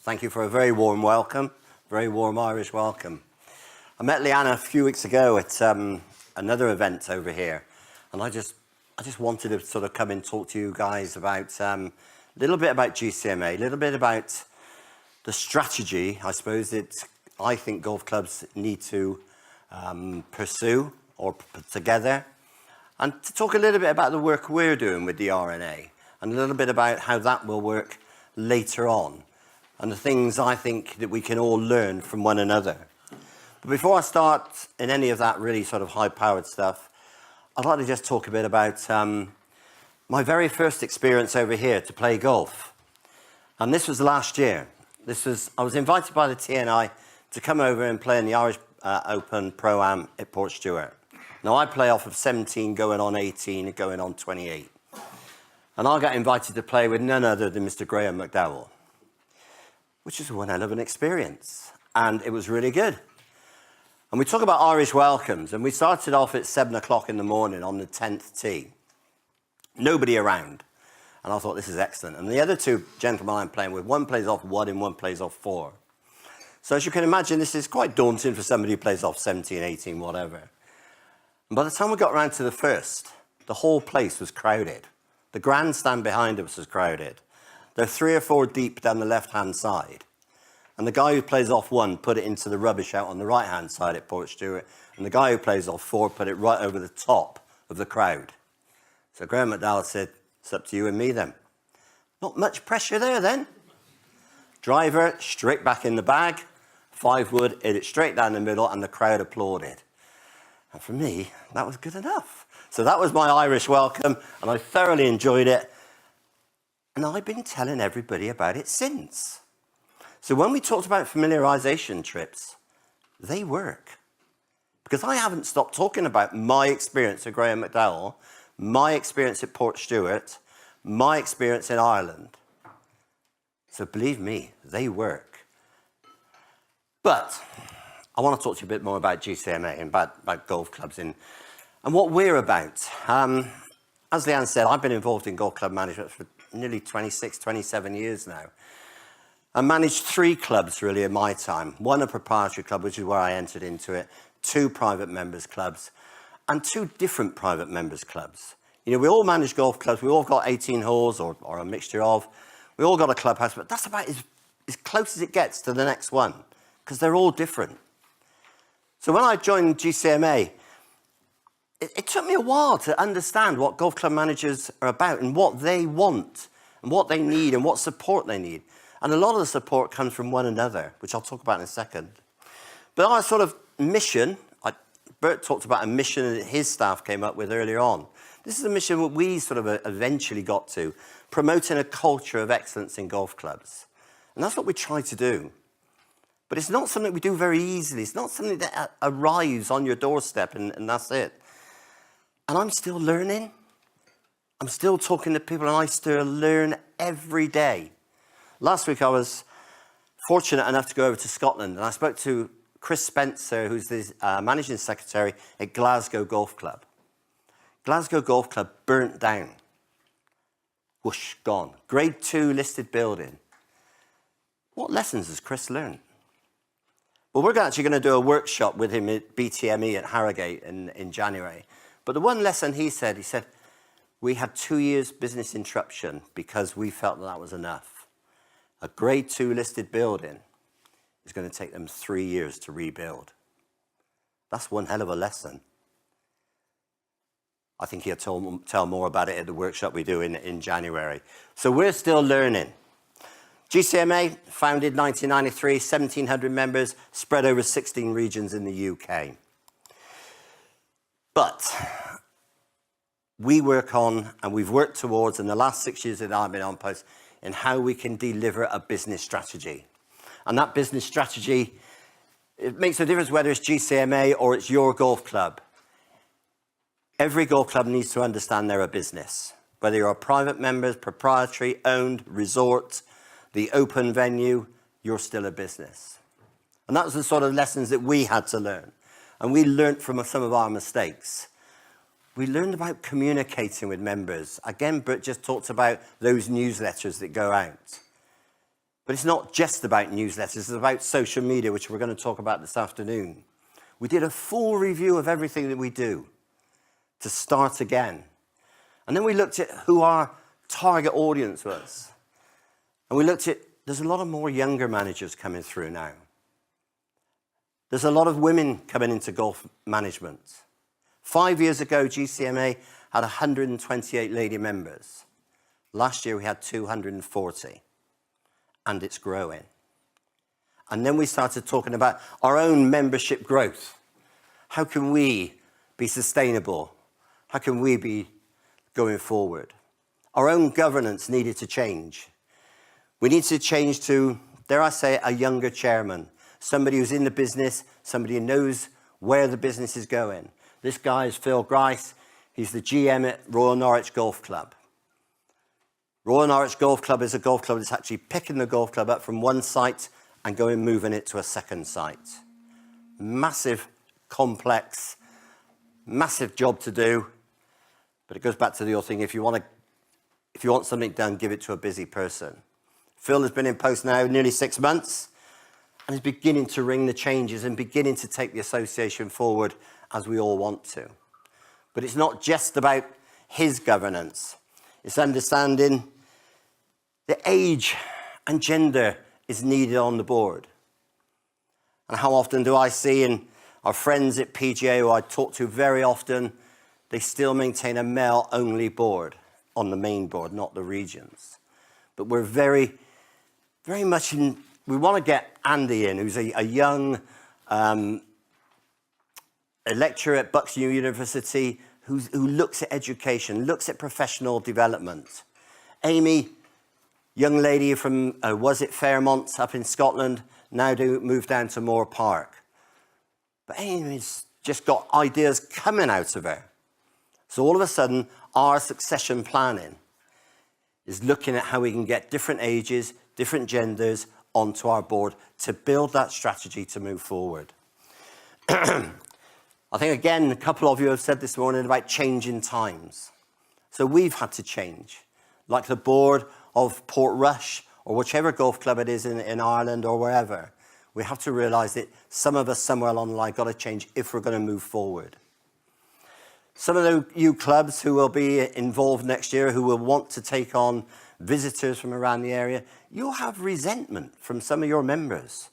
Thank you for a very warm welcome, very warm Irish welcome. I met Leanna a few weeks ago at another event over here, and I just wanted to sort of come and talk to you guys about a little bit about GCMA, a little bit about the strategy, I suppose, that I think golf clubs need to pursue or put together, and to talk a little bit about the work we're doing with the RNA, and a little bit about how that will work later on, and the things I think that we can all learn from one another. But before I start in any of that really sort of high-powered stuff, I'd like to just talk a bit about my very first experience over here to play golf. And this was last year. I was invited by the TNI to come over and play in the Irish Open Pro-Am at Portstewart. Now, I play off of 17, going on 18, going on 28. And I got invited to play with none other than Mr. Graham McDowell, which is one hell of an experience. And it was really good. And we talk about Irish welcomes, and we started off at 7 o'clock in the morning on the 10th tee. Nobody around. And I thought, this is excellent. And the other two gentlemen I'm playing with, one plays off 1 and one plays off 4. So as you can imagine, this is quite daunting for somebody who plays off 17, 18, whatever. And by the time we got around to the first, the whole place was crowded. The grandstand behind us was crowded. They're 3 or 4 deep down the left-hand side. And the guy who plays off 1 put it into the rubbish out on the right-hand side at Portstewart. And the guy who plays off 4 put it right over the top of the crowd. So Graham McDowell said, it's up to you and me then. Not much pressure there then. Driver, straight back in the bag. 5-wood, hit it straight down the middle, and the crowd applauded. And for me, that was good enough. So that was my Irish welcome, and I thoroughly enjoyed it. And I've been telling everybody about it since. So when we talked about familiarisation trips, they work. Because I haven't stopped talking about my experience at Graham McDowell, my experience at Portstewart, my experience in Ireland. So believe me, they work. But I want to talk to you a bit more about GCMA and about golf clubs and what we're about. As Leanne said, I've been involved in golf club management for nearly 26, 27 years now. I managed 3 clubs really in my time. 1 a proprietary club, which is where I entered into it, 2 private members clubs, and 2 different private members clubs. You know, we all manage golf clubs. We all got 18 holes or a mixture of. We all got a clubhouse, but that's about as close as it gets to the next one, because they're all different. So when I joined GCMA, it took me a while to understand what golf club managers are about and what they want and what they need and what support they need. And a lot of the support comes from one another, which I'll talk about in a second. But our sort of mission, Bert talked about a mission that his staff came up with earlier on. This is a mission that we sort of eventually got to, promoting a culture of excellence in golf clubs. And that's what we try to do. But it's not something we do very easily. It's not something that arrives on your doorstep and that's it. And I'm still learning. I'm still talking to people, and I still learn every day. Last week I was fortunate enough to go over to Scotland, and I spoke to Chris Spencer, who's the managing secretary at Glasgow Golf Club. Glasgow Golf Club burnt down. Whoosh, gone. Grade 2 listed building. What lessons has Chris learned? Well, we're actually going to do a workshop with him at BTME at Harrogate in January. But the one lesson he said, we had 2 years business interruption because we felt that was enough. A grade 2 listed building is going to take them 3 years to rebuild. That's one hell of a lesson. I think he'll tell more about it at the workshop we do in January. So we're still learning. GCMA, founded 1993, 1,700 members, spread over 16 regions in the UK. But we work on, and we've worked towards, in the last 6 years that I've been on post, in how we can deliver a business strategy. And that business strategy, it makes no difference whether it's GCMA or it's your golf club. Every golf club needs to understand they're a business. Whether you're a private member, proprietary, owned, resort, the open venue, you're still a business. And that was the sort of lessons that we had to learn. And we learned from some of our mistakes. We learned about communicating with members. Again, Bert just talked about those newsletters that go out. But it's not just about newsletters, it's about social media, which we're going to talk about this afternoon. We did a full review of everything that we do to start again. And then we looked at who our target audience was. And we looked at, there's a lot of more younger managers coming through now. There's a lot of women coming into golf management. 5 years ago, GCMA had 128 lady members. Last year, we had 240. And it's growing. And then we started talking about our own membership growth. How can we be sustainable? How can we be going forward? Our own governance needed to change. We need to change to, dare I say, a younger chairman, somebody who's in the business, somebody who knows where the business is going. This guy is Phil Grice. He's the GM at Royal Norwich Golf Club. Royal Norwich Golf Club is a golf club that's actually picking the golf club up from one site and moving it to a second site. Massive, complex, massive job to do. But it goes back to the old thing, if you want something done, give it to a busy person. Phil has been in post now nearly 6 months and is beginning to ring the changes and beginning to take the association forward as we all want to. But it's not just about his governance. It's understanding the age and gender is needed on the board. And how often do I see in our friends at PGA, who I talk to very often, they still maintain a male-only board on the main board, not the regions. But we're very, very much in, we want to get Andy in, who's a young a lecturer at Bucks University who looks at education, looks at professional development. Amy, young lady from, was it Fairmont up in Scotland, now moved down to Moore Park. But Amy's just got ideas coming out of her. So all of a sudden, our succession planning is looking at how we can get different ages, different genders onto our board to build that strategy to move forward. I think, again, a couple of you have said this morning about changing times. So we've had to change. Like the board of Portrush, or whichever golf club it is in Ireland or wherever, we have to realise that some of us somewhere along the line got to change if we're going to move forward. Some of you clubs who will be involved next year, who will want to take on visitors from around the area, you'll have resentment from some of your members.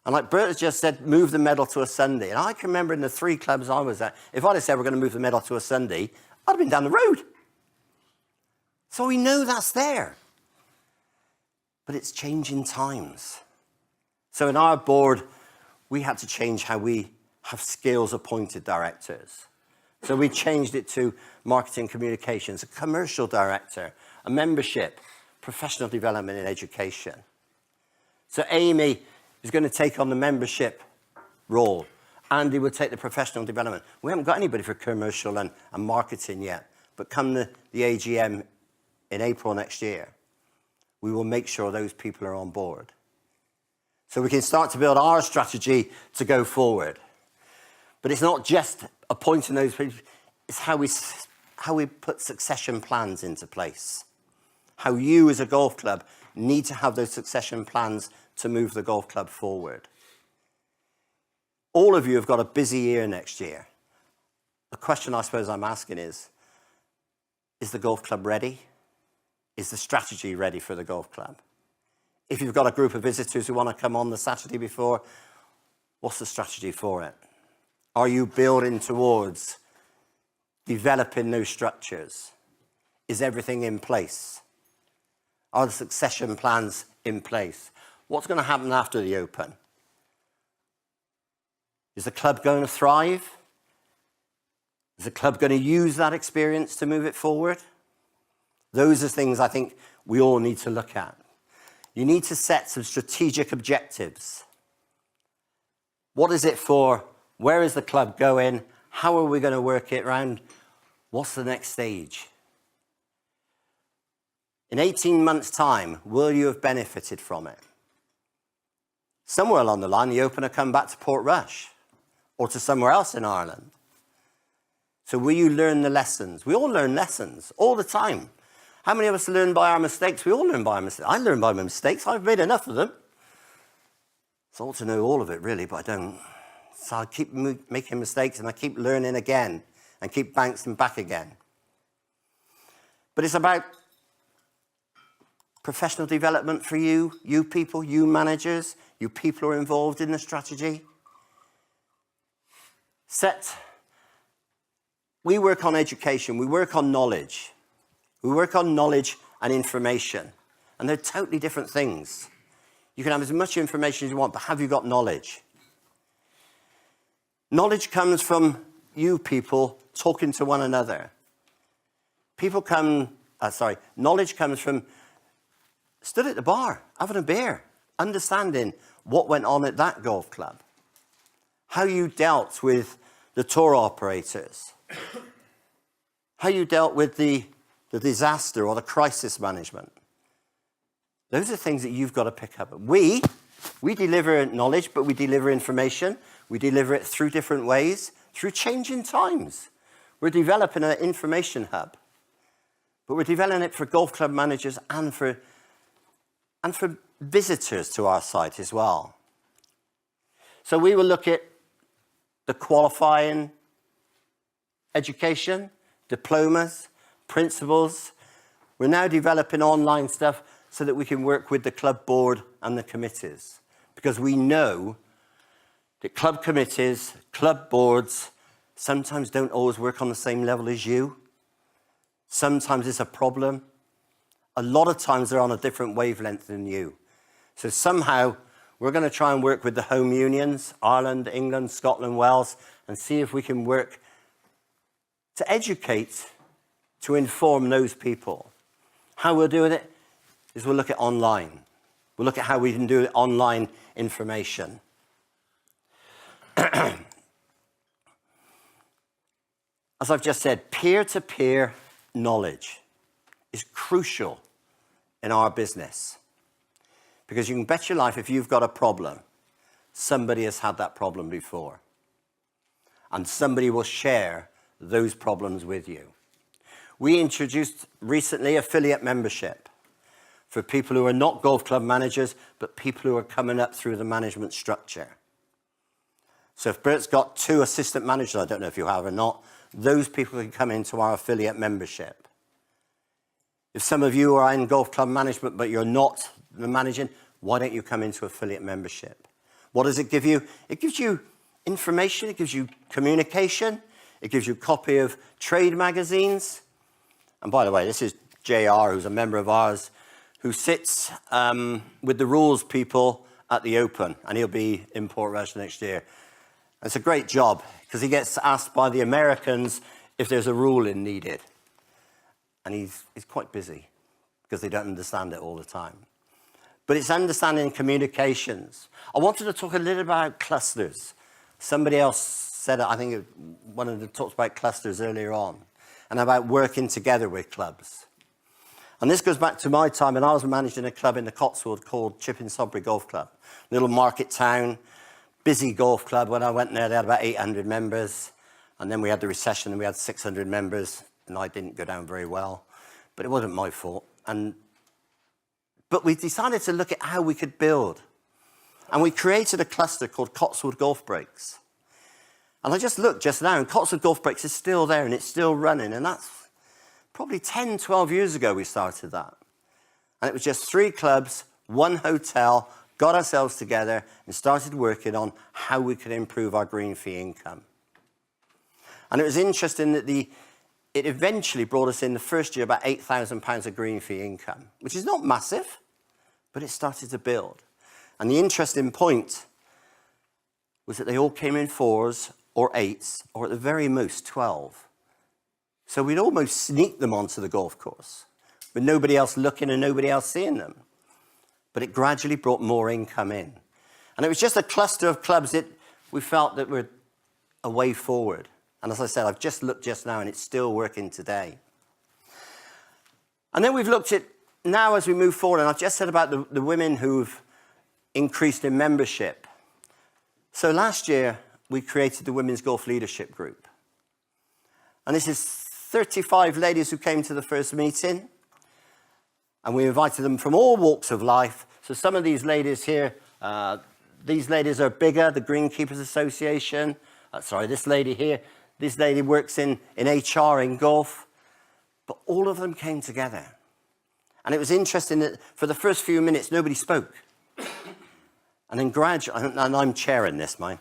And like Bert has just said, move the medal to a Sunday. And I can remember in the 3 clubs I was at, if I'd have said we're going to move the medal to a Sunday, I'd have been down the road. So we know that's there. But it's changing times. So in our board, we had to change how we have skills appointed directors. So we changed it to marketing communications, a commercial director, a membership, professional development and education. So Amy is going to take on the membership role. Andy will take the professional development. We haven't got anybody for commercial and marketing yet, but come the AGM in April next year, we will make sure those people are on board. So we can start to build our strategy to go forward. But it's not just appointing those people, it's how we put succession plans into place. How you as a golf club need to have those succession plans to move the golf club forward. All of you have got a busy year next year. The question I suppose I'm asking is the golf club ready? Is the strategy ready for the golf club? If you've got a group of visitors who want to come on the Saturday before, what's the strategy for it? Are you building towards developing those structures? Is everything in place? Are the succession plans in place? What's going to happen after the Open? Is the club going to thrive? Is the club going to use that experience to move it forward? Those are things I think we all need to look at. You need to set some strategic objectives. What is it for? Where is the club going? How are we going to work it around? What's the next stage? In 18 months' time, will you have benefited from it? Somewhere along the line, the Open will come back to Portrush or to somewhere else in Ireland. So will you learn the lessons? We all learn lessons all the time. How many of us learn by our mistakes? We all learn by our mistakes. I learn by my mistakes. I've made enough of them. So I ought to know all of it, really, but I don't. So I keep making mistakes, and I keep learning again, and keep bouncing back again. But it's about professional development for you people, you managers, you people who are involved in the strategy. We work on education, we work on knowledge. We work on knowledge and information, and they're totally different things. You can have as much information as you want, but have you got knowledge? Knowledge comes from you people talking to one another. Knowledge comes from stood at the bar, having a beer, understanding what went on at that golf club, how you dealt with the tour operators, how you dealt with the disaster or the crisis management. Those are things that you've got to pick up. We deliver knowledge, but we deliver information. We deliver it through different ways, through changing times. We're developing an information hub, but we're developing it for golf club managers and for visitors to our site as well. So we will look at the qualifying education, diplomas, principles. We're now developing online stuff so that we can work with the club board and the committees, because we know that club committees, club boards, sometimes don't always work on the same level as you. Sometimes it's a problem. A lot of times they're on a different wavelength than you. So somehow we're going to try and work with the home unions, Ireland, England, Scotland, Wales, and see if we can work to educate, to inform those people. How we're doing it is we'll look at online. We'll look at how we can do online information. As I've just said, peer-to-peer knowledge is crucial in our business, because you can bet your life if you've got a problem, somebody has had that problem before, and somebody will share those problems with you. We introduced recently affiliate membership for people who are not golf club managers, but people who are coming up through the management structure. So if Bert's got 2 assistant managers, I don't know if you have or not, those people can come into our affiliate membership. If some of you are in golf club management, but you're not the managing, why don't you come into affiliate membership? What does it give you? It gives you information, it gives you communication, it gives you a copy of trade magazines. And by the way, this is JR, who's a member of ours, who sits with the rules people at the Open, and he'll be in Portrush next year. It's a great job, because he gets asked by the Americans if there's a ruling needed. And he's quite busy, because they don't understand it all the time. But it's understanding communications. I wanted to talk a little about clusters. Somebody else said it, I think one of them talked about clusters earlier on, and about working together with clubs. And this goes back to my time, and I was managing a club in the Cotswold called Chipping Sodbury Golf Club. Little market town, busy golf club. When I went there, they had about 800 members. And then we had the recession, and we had 600 members, and I didn't go down very well. But it wasn't my fault. But we decided to look at how we could build. And we created a cluster called Cotswold Golf Breaks. And I just looked just now, and Cotswold Golf Breaks is still there, and it's still running. And that's probably 10, 12 years ago we started that. And it was just 3 clubs, 1 hotel, got ourselves together and started working on how we could improve our green fee income. And it was interesting that it eventually brought us in the first year about £8,000 of green fee income, which is not massive, but it started to build. And the interesting point was that they all came in 4s or 8s, or at the very most 12. So we'd almost sneak them onto the golf course with nobody else looking and nobody else seeing them. But it gradually brought more income in. And it was just a cluster of clubs that we felt that were a way forward. And as I said, I've just looked just now, and it's still working today. And then we've looked at, now as we move forward, and I've just said about the women who've increased in membership. So last year, we created the Women's Golf Leadership Group. And this is 35 ladies who came to the first meeting. And we invited them from all walks of life. So some of these ladies here, these ladies are bigger, the Greenkeepers Association. This lady here, this lady works in HR in golf. But all of them came together. And it was interesting that for the first few minutes, nobody spoke. And then gradually, and I'm chairing this, mine.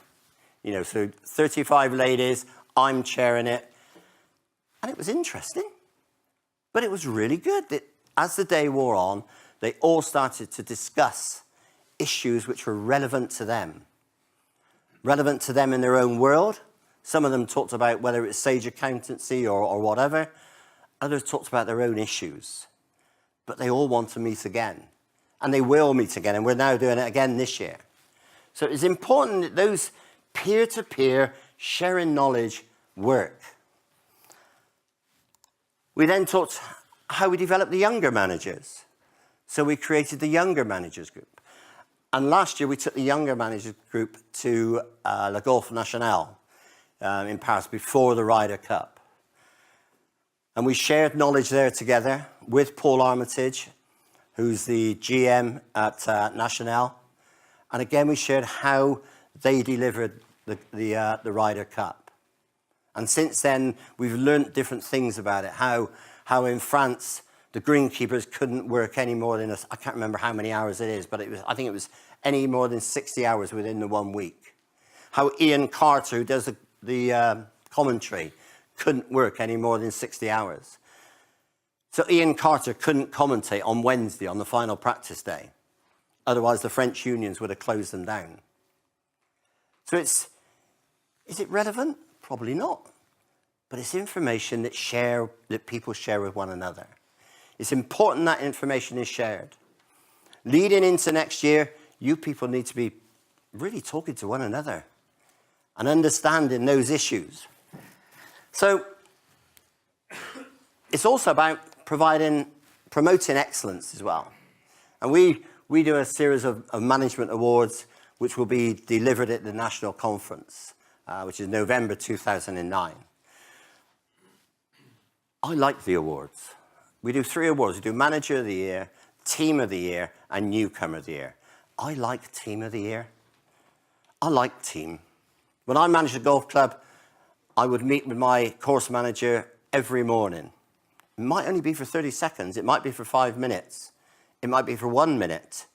You know, so 35 ladies, I'm chairing it. And it was interesting. But it was really good that as the day wore on, they all started to discuss issues which were relevant to them. Relevant to them in their own world. Some of them talked about whether it's sage accountancy or whatever. Others talked about their own issues. But they all want to meet again. And they will meet again. And we're now doing it again this year. So it's important that those peer-to-peer sharing knowledge work. We then talked how we develop the younger managers. So we created the Younger Managers Group. And last year we took the Younger Managers Group to Le Golf National in Paris before the Ryder Cup. And we shared knowledge there together with Paul Armitage, who's the GM at National. And again, we shared how they delivered the Ryder Cup. And since then, we've learned different things about it. How in France, the greenkeepers couldn't work any more than, I can't remember how many hours it is, but I think it was any more than 60 hours within the 1 week. How Ian Carter, who does the commentary, couldn't work any more than 60 hours. So Ian Carter couldn't commentate on Wednesday on the final practice day. Otherwise, the French unions would have closed them down. So is it relevant? Probably not. But it's information that people share with one another. It's important that information is shared. Leading into next year, you people need to be really talking to one another and understanding those issues. So it's also about promoting excellence as well. And we do a series of management awards which will be delivered at the National Conference, which is November 2009. I like the awards. We do 3 awards. We do Manager of the Year, Team of the Year, and Newcomer of the Year. I like Team of the Year. I like team. When I managed a golf club, I would meet with my course manager every morning. It might only be for 30 seconds. It might be for 5 minutes. It might be for 1 minute.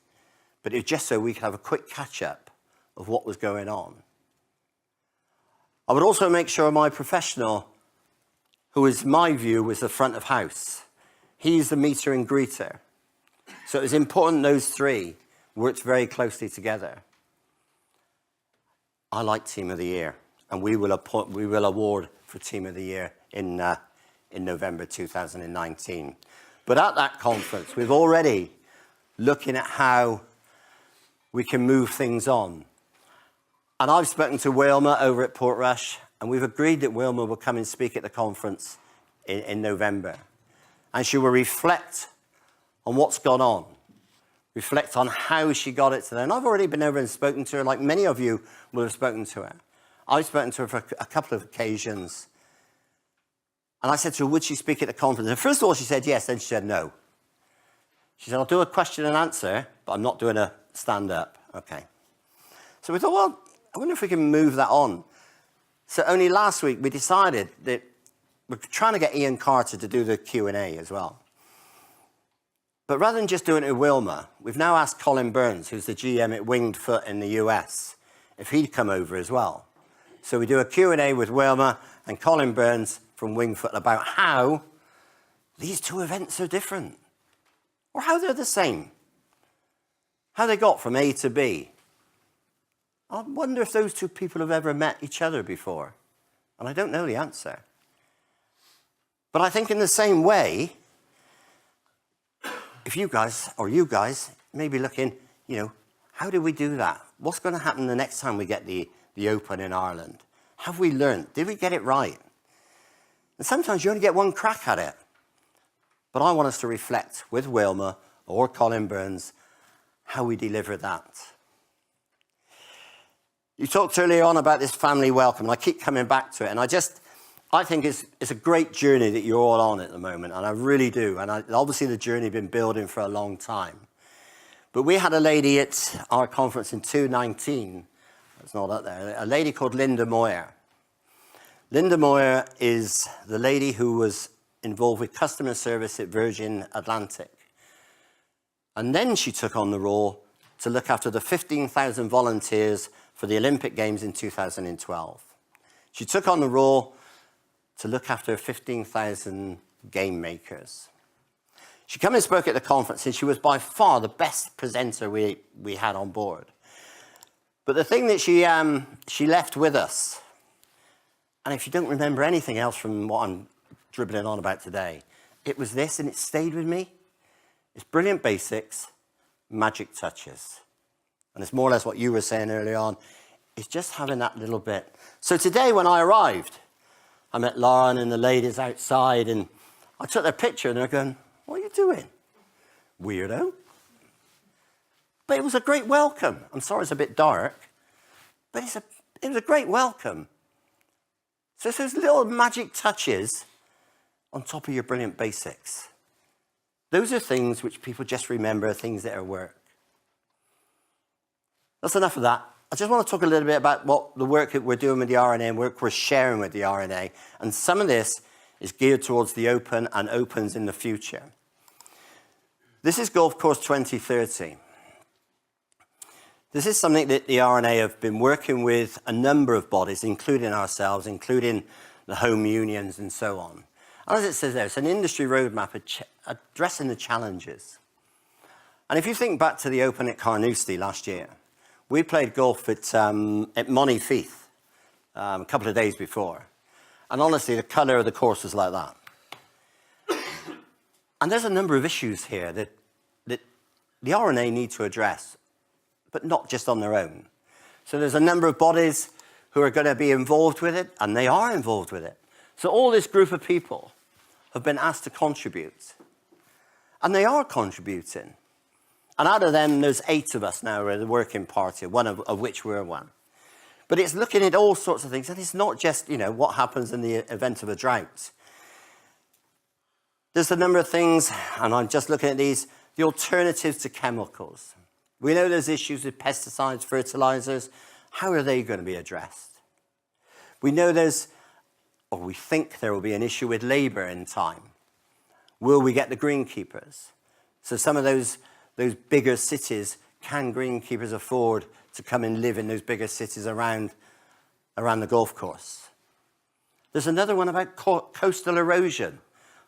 But it was just so we could have a quick catch-up of what was going on. I would also make sure my professional, who is my view, was the front of house. He's the meter and greeter. So it was important those 3 worked very closely together. I like Team of the Year. And we will award for Team of the Year in November 2019. But at that conference, we've already looking at how we can move things on. And I've spoken to Wilma over at Portrush, and we've agreed that Wilma will come and speak at the conference in November. And she will reflect on what's gone on, reflect on how she got it to there. And I've already been over and spoken to her, like many of you will have spoken to her. I've spoken to her for a couple of occasions. And I said to her, would she speak at the conference? And first of all, she said yes, then she said no. She said, I'll do a question and answer, but I'm not doing a stand-up. Okay. So we thought, well, I wonder if we can move that on. So only last week, we decided that we're trying to get Ian Carter to do the Q&A as well. But rather than just doing it with Wilma, we've now asked Colin Burns, who's the GM at Winged Foot in the US, if he'd come over as well. So we do a Q&A with Wilma and Colin Burns from Winged Foot about how these 2 events are different, or how they're the same, how they got from A to B. I wonder if those 2 people have ever met each other before, and I don't know the answer. But I think in the same way, if you guys may be looking, how do we do that? What's going to happen the next time we get the Open in Ireland? Have we learned? Did we get it right? And sometimes you only get one crack at it. But I want us to reflect with Wilma or Colin Burns how we deliver that. You talked earlier on about this family welcome, and I keep coming back to it. And I think it's a great journey that you're all on at the moment, and I really do. And obviously the journey has been building for a long time. But we had a lady at our conference in 2019, it's not up there, a lady called Linda Moyer. Linda Moyer is the lady who was involved with customer service at Virgin Atlantic. And then she took on the role to look after the 15,000 volunteers for the Olympic Games in 2012. She took on the role to look after 15,000 game makers. She came and spoke at the conference, and she was by far the best presenter we had on board. But the thing that she left with us, and if you don't remember anything else from what I'm dribbling on about today, it was this, and it stayed with me. It's brilliant basics, magic touches. And it's more or less what you were saying earlier on. It's just having that little bit. So today when I arrived, I met Lauren and the ladies outside, and I took their picture, and they're going, "What are you doing, weirdo?" But it was a great welcome. I'm sorry it's a bit dark, but it was a great welcome. So it's those little magic touches on top of your brilliant basics. Those are things which people just remember, things that are work. That's enough of that. I just want to talk a little bit about what the work that we're doing with the RNA and work we're sharing with the RNA. And some of this is geared towards the Open and Opens in the future. This is Golf Course 2030. This is something that the RNA have been working with a number of bodies, including ourselves, including the home unions and so on. And as it says there, it's an industry roadmap addressing the challenges. And if you think back to the Open at Carnoustie last year, we played golf at Montefieth a couple of days before. And honestly, the colour of the course was like that. And there's a number of issues here that the RNA need to address, but not just on their own. So there's a number of bodies who are going to be involved with it, and they are involved with it. So all this group of people have been asked to contribute. And they are contributing. And out of them, there's 8 of us now who are the working party, one of which we're one. But it's looking at all sorts of things, and it's not just, what happens in the event of a drought. There's a number of things, and I'm just looking at these, the alternatives to chemicals. We know there's issues with pesticides, fertilizers. How are they going to be addressed? We know we think there will be an issue with labor in time. Will we get the greenkeepers? So some of those bigger cities, can greenkeepers afford to come and live in those bigger cities around the golf course? There's another one about coastal erosion.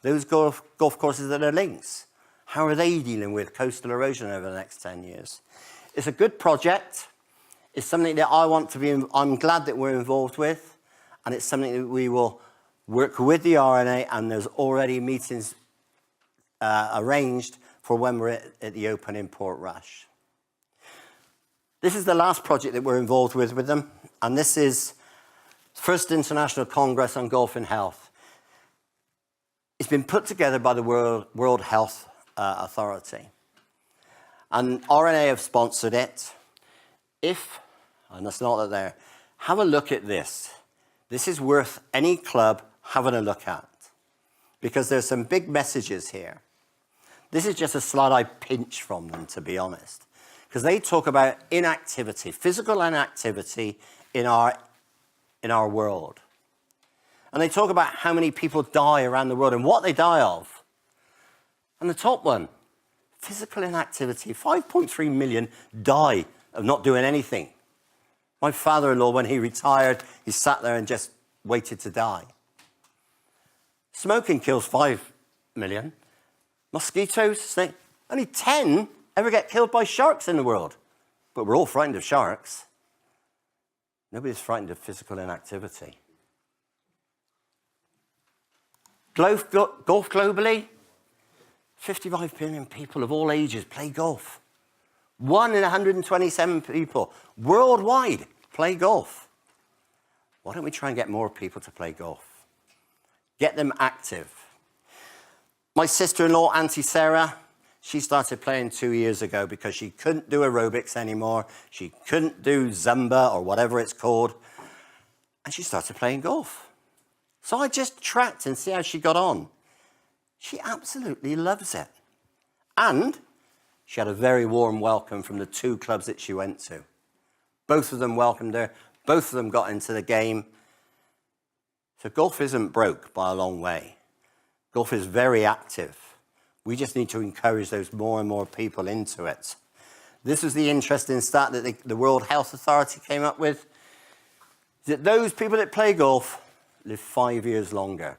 Those golf courses that are links. How are they dealing with coastal erosion over the next 10 years? It's a good project. It's something that I'm glad that we're involved with, and it's something that we will work with the RNA, and there's already meetings arranged for when we're at the Open in Portrush. This is the last project that we're involved with them, and this is First International Congress on Golf and Health. It's been put together by the World Health Authority, and RNA have sponsored it. And that's not that there, have a look at this. This is worth any club having a look at, because there's some big messages here. This is just a slide I pinched from them, to be honest, because they talk about inactivity, physical inactivity in our world. And they talk about how many people die around the world and what they die of. And the top one, physical inactivity, 5.3 million die of not doing anything. My father-in-law, when he retired, he sat there and just waited to die. Smoking kills 5 million. Mosquitoes, snakes, only 10 ever get killed by sharks in the world. But we're all frightened of sharks. Nobody's frightened of physical inactivity. Golf globally, 55 million people of all ages play golf. 1 in 127 people worldwide play golf. Why don't we try and get more people to play golf? Get them active. My sister-in-law, Auntie Sarah, she started playing 2 years ago because she couldn't do aerobics anymore. She couldn't do Zumba or whatever it's called. And she started playing golf. So I just tracked and see how she got on. She absolutely loves it. And she had a very warm welcome from the 2 clubs that she went to. Both of them welcomed her. Both of them got into the game. So golf isn't broke by a long way. Golf is very active. We just need to encourage those more and more people into it. This was the interesting stat that the World Health Authority came up with, that those people that play golf live 5 years longer.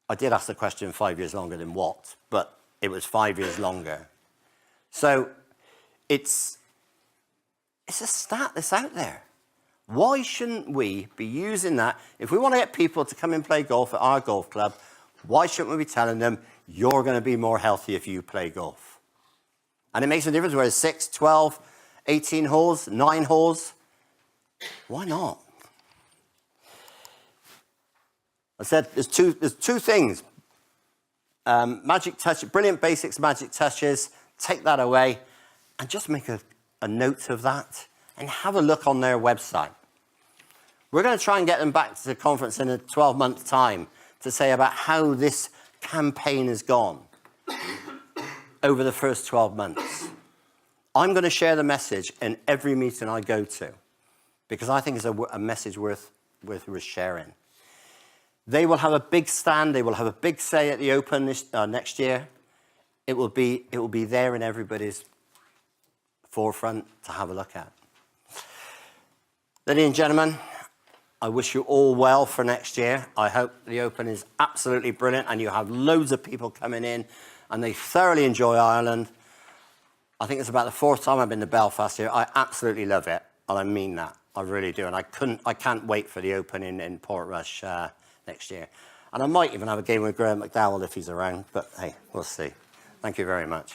I did ask the question, 5 years longer than what? But it was 5 years longer. So it's a stat that's out there. Why shouldn't we be using that? If we want to get people to come and play golf at our golf club, why shouldn't we be telling them, you're going to be more healthy if you play golf? And it makes a difference whether it's 6, 12, 18 holes, 9 holes. Why not? I said there's two things. Magic touch, brilliant basics, magic touches. Take that away and just make a note of that and have a look on their website. We're going to try and get them back to the conference in a 12-month time to say about how this campaign has gone over the first 12 months. I'm going to share the message in every meeting I go to because I think it's a message worth sharing. They will have a big stand. They will have a big say at the Open next year. It will be there in everybody's forefront to have a look at. Ladies and gentlemen, I wish you all well for next year. I hope the Open is absolutely brilliant and you have loads of people coming in and they thoroughly enjoy Ireland. I think it's about the 4th time I've been to Belfast here. I absolutely love it, and I mean that. I really do, and I can't wait for the Open in Portrush next year. And I might even have a game with Graham McDowell if he's around, but hey, we'll see. Thank you very much.